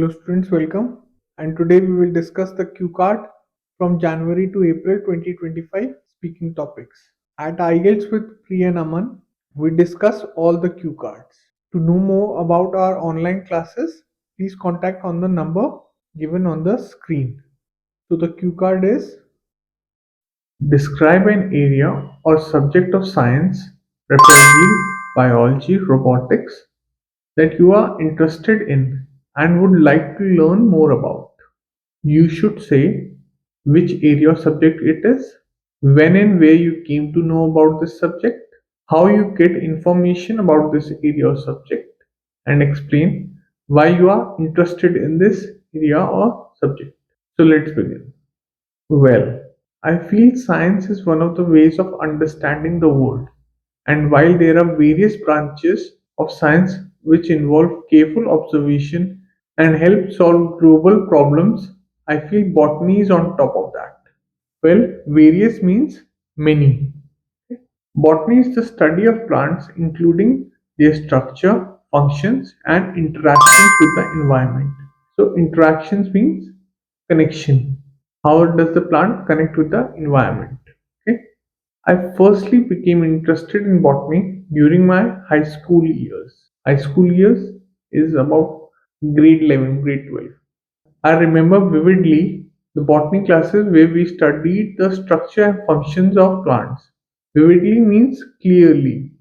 Hello students, welcome. And today we will discuss the Q card from January to April 2025 speaking topics. At IELTS with Pri and Aman, we discuss all the Q cards. To know more about our online classes, please contact on the number given on the screen. So the Q card is: describe an area or subject of science, preferably biology, robotics, that you are interested in and would like to learn more about. You should say which area or subject it is, when and where you came to know about this subject, how you get information about this area or subject, and explain why you are interested in this area or subject. So let's begin. Well, I feel science is one of the ways of understanding the world, and while there are various branches of science which involve careful observation and help solve global problems, I feel botany is on top of that. Well, various means many. Botany is the study of plants, including their structure, functions, and interactions with the environment. So, interactions means connection. How does the plant connect with the environment? Okay. I firstly became interested in botany during my high school years. High school years is about grade 11, grade 12. I remember vividly the botany classes where we studied the structure and functions of plants. Vividly means clearly.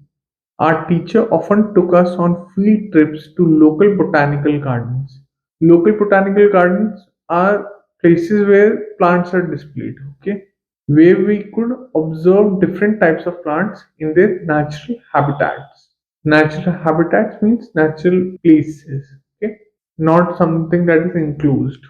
Our teacher often took us on field trips to local botanical gardens. Local botanical gardens are places where plants are displayed, okay? Where we could observe different types of plants in their natural habitats. Natural habitats means natural places, okay? Not something that is enclosed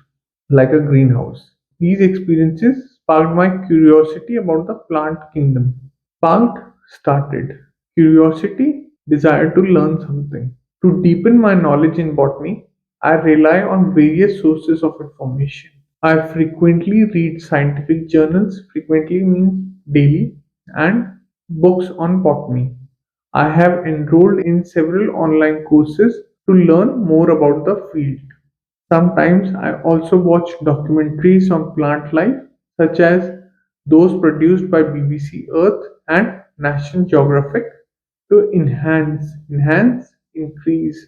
like a greenhouse. These experiences sparked my curiosity about the plant kingdom. Sparked started curiosity, desire to learn something. To deepen my knowledge in botany, I rely on various sources of information. I frequently read scientific journals, frequently means daily, and books on botany. I have enrolled in several online courses to learn more about the field. Sometimes I also watch documentaries on plant life, such as those produced by BBC Earth and National Geographic, to increase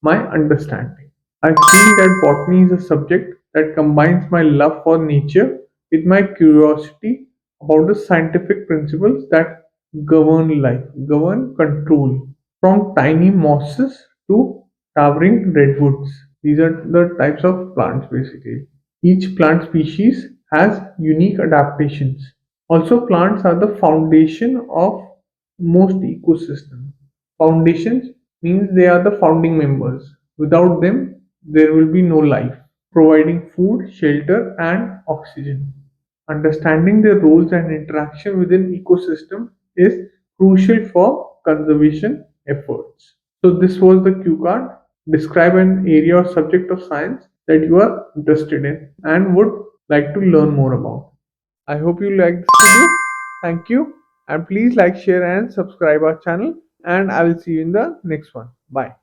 my understanding. I feel that botany is a subject that combines my love for nature with my curiosity about the scientific principles that govern life, govern control, from tiny mosses to towering redwoods. These are the types of plants basically. Each plant species has unique adaptations. Also, plants are the foundation of most ecosystems. Foundations means they are the founding members. Without them, there will be no life, providing food, shelter, and oxygen. Understanding their roles and interaction within ecosystem is crucial for conservation efforts. So this was the cue card. Describe an area or subject of science that you are interested in and would like to learn more about. I hope you liked this video. Thank you, and please like, share and subscribe our channel, and I will see you in the next one. Bye.